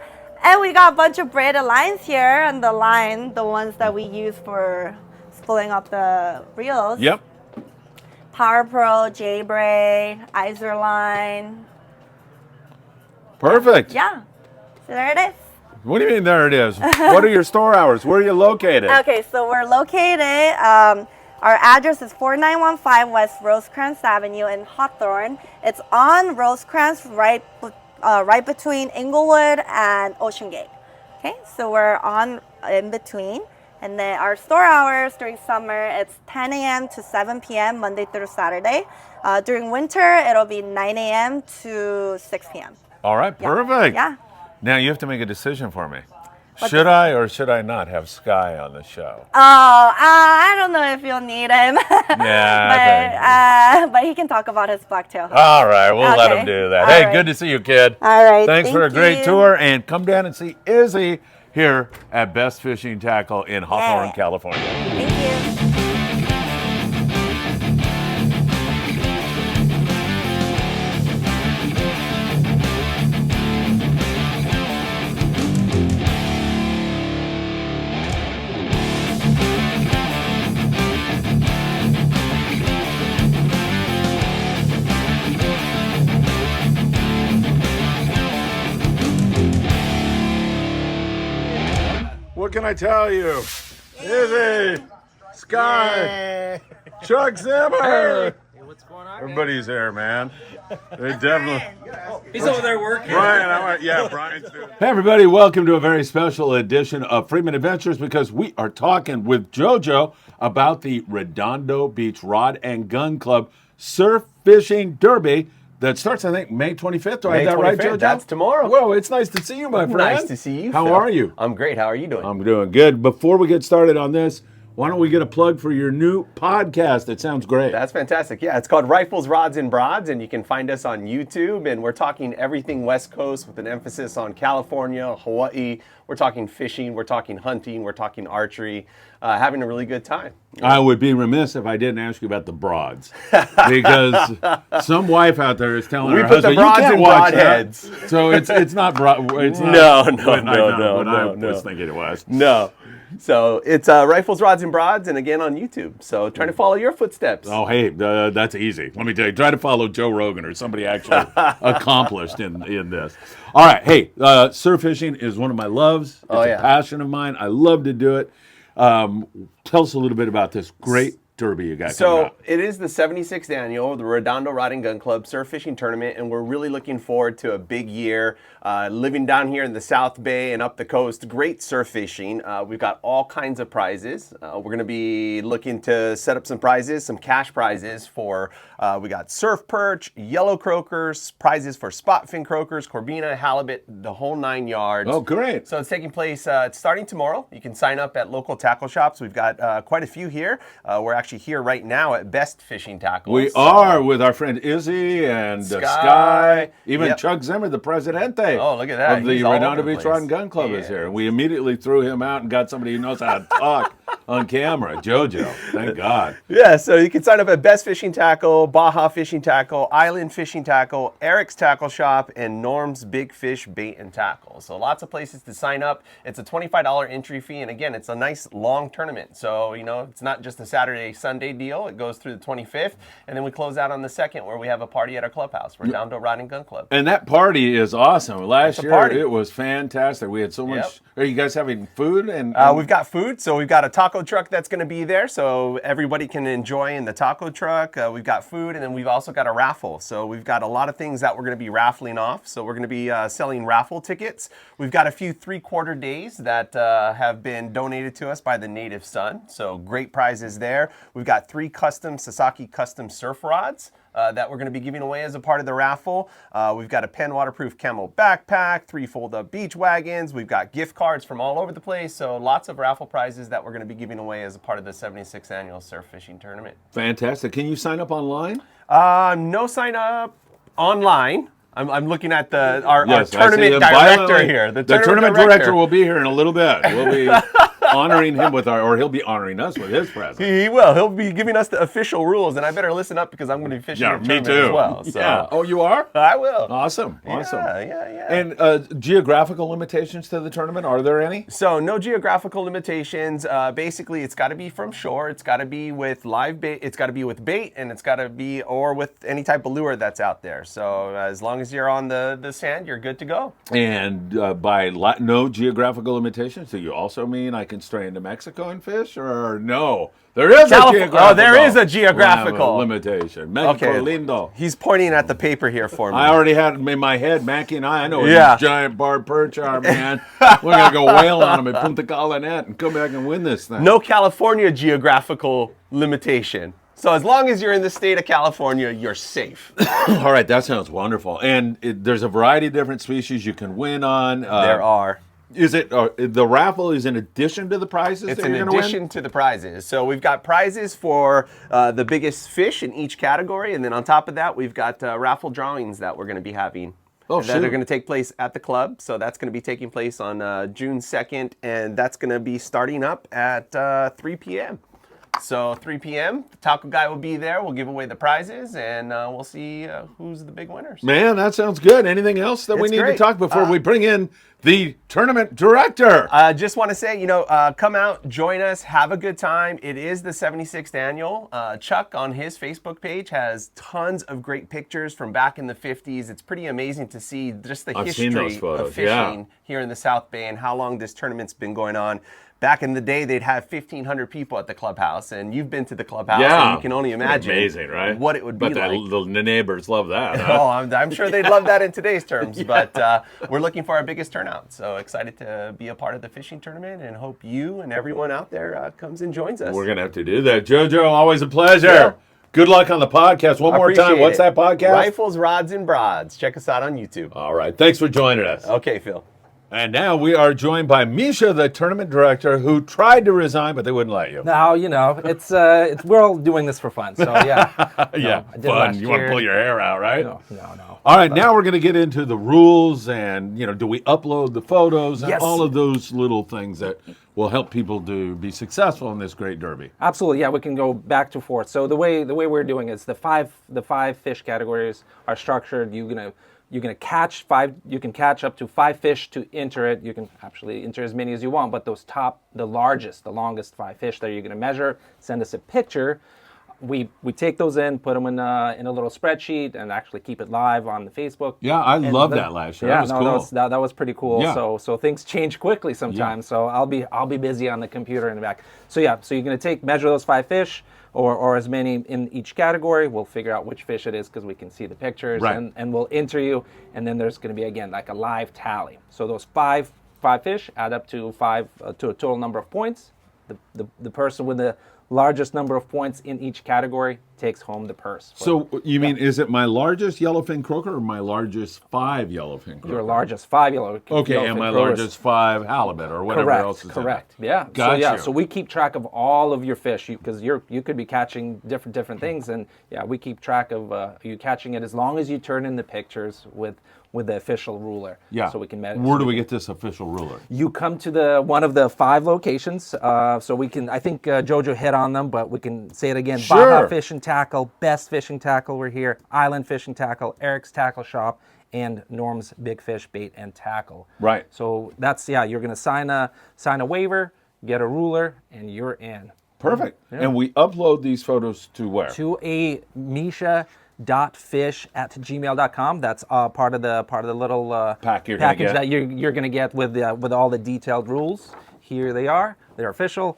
we got a bunch of braided lines here, and the ones that we use for pulling up the reels. Yep. Power Pro, J Braid, Iser line. Perfect. Yeah. So there it is. What do you mean there it is? What are your store hours? Where are you located? Okay, so we're located, our address is 4915 West Rosecrans Avenue in Hawthorne. It's on Rosecrans, right between Inglewood and Ocean Gate. Okay, so we're in between. And then our store hours during summer, it's 10 a.m. to 7 p.m. Monday through Saturday. During winter, it'll be 9 a.m. to 6 p.m. All right, perfect. Yeah. Now you have to make a decision for me. Should I or should I not have Sky on the show? Oh, I don't know if you'll need him. Yeah. but he can talk about his blacktail. All right, we'll let him Okay. do that. All Hey, right. good to see you, kid. All right. Thanks for a thank great you. tour, and come down and see Izzy here at Best Fishing Tackle in Hawthorne, Yeah. California. Thank you. What can I tell you? Izzy, Sky, Chuck Zimmer. Hey, what's going on? Everybody's there, man. They definitely. He's over there working. Brian, Brian's doing. Hey, everybody, welcome to a very special edition of Friedman Adventures because we are talking with JoJo about the Redondo Beach Rod and Gun Club Surf Fishing Derby that starts, I think, May 25th. Do I have that right, 25th, JoJo? that's tomorrow. Whoa, it's nice to see you, my friend. Nice to see you, How Phil. are you? I'm great. How are you doing? I'm doing good. Before we get started on this, why don't we get a plug for your new podcast? It sounds great. That's fantastic. Yeah, it's called Rifles, Rods, and Broads, and you can find us on YouTube. And we're talking everything West Coast with an emphasis on California, Hawaii. We're talking fishing, we're talking hunting, we're talking archery, having a really good time. I would be remiss if I didn't ask you about the broads, because some wife out there is telling We her put the husband, broads "You can't in watch broadheads." that." So it's not broad. It's not. No, what I no. was thinking it was. No. So it's Rifles, Rods, and Broads, and again on YouTube. So trying to follow your footsteps. Oh, hey, that's easy. Let me tell you. Try to follow Joe Rogan or somebody actually accomplished in this. All right, hey, surf fishing is one of my loves. It's a passion of mine. I love to do it. Tell us a little bit about this great derby you got coming up. So it is the 76th annual, the Redondo Rod and Gun Club Surf Fishing Tournament, and we're really looking forward to a big year. Living down here in the South Bay and up the coast, great surf fishing. We've got all kinds of prizes. We're going to be looking to set up some prizes, some cash prizes for, we got surf perch, yellow croakers, prizes for spot fin croakers, corvina, halibut, the whole 9 yards. Oh, great. So it's taking place, it's starting tomorrow. You can sign up at local tackle shops. We've got quite a few here. We're actually actually here right now at Best Fishing Tackle. We are with our friend Izzy and Sky. Even Chuck Zimmer, the presidente look at that. of the He's all Redondo over the Beach place. Rod and Gun Club is here. And we immediately threw him out and got somebody who knows how to talk on camera, JoJo. Thank God. Yeah, so you can sign up at Best Fishing Tackle, Baja Fishing Tackle, Island Fishing Tackle, Eric's Tackle Shop, and Norm's Big Fish Bait and Tackle. So lots of places to sign up. It's a $25 entry fee, and again, it's a nice long tournament. So, you know, it's not just a Saturday, Sunday deal. It goes through the 25th, and then we close out on the 2nd where we have a party at our clubhouse, Redondo Rod and Gun Club. And that party is awesome. Last year, it was fantastic. We had so much. Are you guys having food? And we've got food. So we've got a taco truck that's going to be there, so everybody can enjoy in the taco truck. We've got food, and then we've also got a raffle. So we've got a lot of things that we're going to be raffling off. So we're going to be selling raffle tickets. We've got a few 3/4 days that have been donated to us by the Native Son. So great prizes there. We've got 3 custom Sasaki custom surf rods that we're going to be giving away as a part of the raffle. We've got a Penn waterproof camel backpack, 3 fold-up beach wagons. We've got gift cards from all over the place. So lots of raffle prizes that we're going to be giving away as a part of the 76th annual surf fishing tournament. Fantastic. Can you sign up online? No sign up online. I'm looking at our tournament director here. The tournament director will be here in a little bit. We'll be honoring him with or he'll be honoring us with his presence. He will. He'll be giving us the official rules, and I better listen up because I'm going to be fishing the tournament as well. So. Yeah. Oh, you are? I will. Awesome. Yeah. And geographical limitations to the tournament, are there any? So no geographical limitations. Basically, it's got to be from shore. It's got to be with live bait. It's got to be with bait, and it's got to be or with any type of lure that's out there. So as long as you're on the sand, you're good to go. And by no geographical limitations, do you also mean I can stray into Mexico and fish, or no? There is a geographical limitation. Mexico lindo. He's pointing at the paper here for me. I already had in my head, Mackie and I know what these giant barred perch are, man. We're going to go whale on them at Punta Calanet and come back and win this thing. No California geographical limitation. So as long as you're in the state of California, you're safe. All right, that sounds wonderful. And there's a variety of different species you can win on. There are. Is it the raffle is in addition to the prizes? It's in addition to the prizes. So we've got prizes for the biggest fish in each category, and then on top of that, we've got raffle drawings that we're going to be having. That are going to take place at the club. So that's going to be taking place on June 2nd, and that's going to be starting up at 3 p.m. So 3 p.m., the taco guy will be there. We'll give away the prizes, and we'll see who's the big winners. Man, that sounds good. Anything else that we need to talk before we bring in the tournament director? I just want to say, come out, join us, have a good time. It is the 76th annual. Chuck on his Facebook page has tons of great pictures from back in the 50s. It's pretty amazing to see just the history of fishing here in the South Bay and how long this tournament's been going on. Back in the day, they'd have 1,500 people at the clubhouse, and you've been to the clubhouse, and you can only imagine what it would be like. But the neighbors love that. Huh? Oh, I'm sure they'd love that in today's terms, but we're looking for our biggest turnout. So excited to be a part of the fishing tournament, and hope you and everyone out there comes and joins us. We're going to have to do that. JoJo, always a pleasure. Yeah. Good luck on the podcast. One more time. What's that podcast? Rifles, Rods, and Broads. Check us out on YouTube. All right. Thanks for joining us. Okay, Phil. And now we are joined by Misha, the tournament director, who tried to resign, but they wouldn't let you. No, it's we're all doing this for fun, so yeah. Fun. You want to pull your hair out, right? No. All right, now we're going to get into the rules and, do we upload the photos and all of those little things that will help people to be successful in this great derby. Absolutely, yeah, we can go back to forth. So the way we're doing is the five fish categories are structured. You're gonna catch five. You can catch up to 5 fish to enter it. You can actually enter as many as you want, but the longest 5 fish that you're gonna measure, send us a picture. We take those in, put them in a little spreadsheet, and actually keep it live on the Facebook. Yeah, I love that last year. Yeah, that was cool. That was pretty cool. Yeah. So things change quickly sometimes. Yeah. So I'll be busy on the computer in the back. So you're gonna measure those 5 fish. Or as many in each category. We'll figure out which fish it is because we can see the pictures, and we'll enter you. And then there's going to be again like a live tally. So those five fish add up to a total number of points. The person with the largest number of points in each category takes home the purse. So you mean, is it my largest yellowfin croaker or my largest 5 yellowfin croaker? Your largest 5 yellowfin. Okay, and my largest 5 halibut or whatever Correct, else is correct. in it. Yeah. Got so yeah, you. so we keep track of all of your fish because you could be catching different things, and yeah, we keep track of you catching it as long as you turn in the pictures with the official ruler. Yeah. So we can measure. Where do we get this official ruler? You come to one of the 5 locations, so we can. I think Jojo hit on them, but we can say it again. Sure. Baja Fishing Tackle, Best Fishing Tackle. We're here. Island Fishing Tackle, Eric's Tackle Shop, and Norm's Big Fish Bait and Tackle. Right. So that's You're gonna sign a waiver, get a ruler, and you're in. Perfect. And we upload these photos to where? To a misha.fish@gmail.com. That's part of the little Pack you're gonna package get. that you're going to get with all the detailed rules. Here they are. They're official.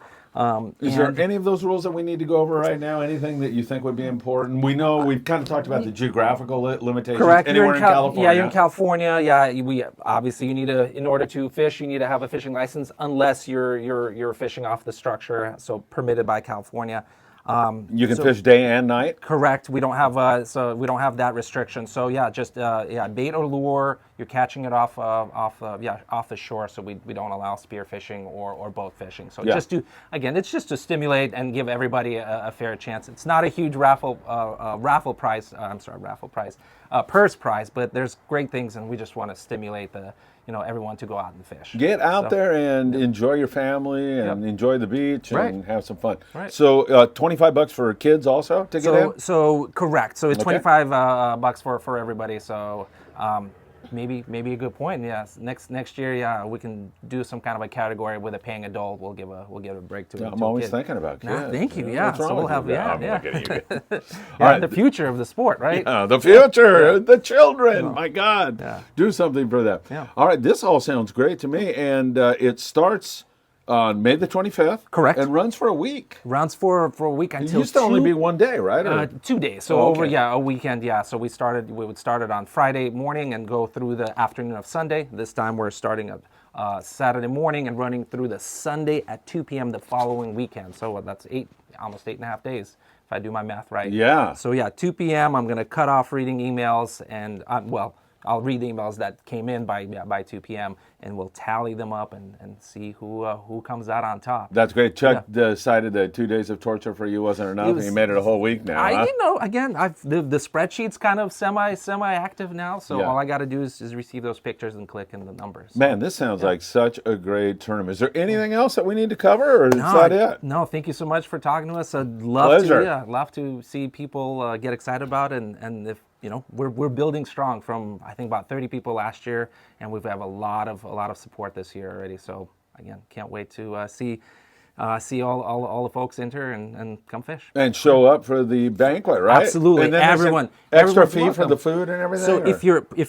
Is there any of those rules that we need to go over right now? Anything that you think would be important? We know we've kind of talked about the geographical limitations. Correct. Anywhere in California? Yeah, you're in California. Yeah, we obviously you need in order to fish, you need to have a fishing license unless you're fishing off the structure, so permitted by California. You can fish day and night? Correct. We don't have that restriction. So yeah, just bait or lure. You're catching it off the shore. So we don't allow spear fishing or boat fishing. So it's just to stimulate and give everybody a fair chance. It's not a huge purse prize, but there's great things, and we just want to stimulate everyone to go out and fish. Get out there and enjoy your family and enjoy the beach and have some fun. Right. So $25 for kids also to get in? So correct. So it's $25 for everybody. So maybe a good point. Yeah. Next year, we can do some kind of a category with a paying adult. We'll give a break to. I'm always thinking about kids. Thank you. Yeah. What's wrong So we'll with have you? I'm looking at you. All right. The future of the sport, right? Yeah, the future, the children. My God, do something for them. Yeah. All right, this all sounds great to me, and it starts on May the 25th. Correct. And runs for a week. Runs for a week until It used to only be one day, right? Or- 2 days. So a weekend. Yeah. So we would start it on Friday morning and go through the afternoon of Sunday. This time we're starting at Saturday morning and running through the Sunday at 2 p.m. the following weekend. So that's almost 8.5 days if I do my math right. Yeah. So 2 p.m. I'm going to cut off reading emails and I'll read the emails that came in by 2 p.m. and we'll tally them up and see who comes out on top. That's great. Chuck decided that 2 days of torture for you wasn't enough, and you made it a whole week now. Huh? Again, the spreadsheet's kind of semi-active now, so all I got to do is receive those pictures and click in the numbers. Man, this sounds like such a great tournament. Is there anything else that we need to cover, or is that it? No, thank you so much for talking to us. I'd Pleasure. love to see people get excited about it, and if we're building strong from I think about 30 people last year, and we have a lot of support this year already. So again, can't wait to see all the folks enter and come fish And show up for the banquet, right? Absolutely, and then there's an extra fee for the food and everything. So if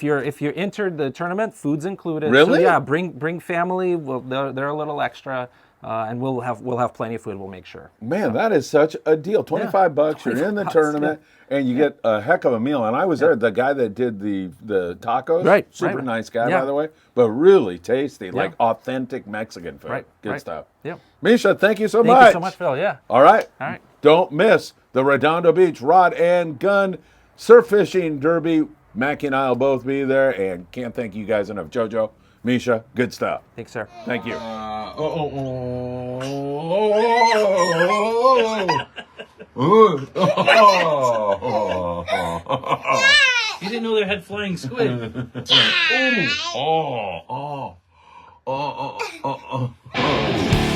you're entered the tournament, food's included. Really? So bring family. They're a little extra. And we'll have plenty of food. We'll make sure. Man, that is such a deal. $25. You're in the tournament, and you get a heck of a meal. And I was there. The guy that did the tacos, super nice guy, by the way, but really tasty, like authentic Mexican food. Good stuff. Yep. Misha, thank you so much. Thank you so much, Phil. Yeah. All right. All right. Don't miss the Redondo Beach Rod and Gun Surf Fishing Derby. Mackie and I will both be there, and can't thank you guys enough. Jojo, Misha, good stuff. Thanks, sir. Thank you. You didn't know they had flying squid. Oh.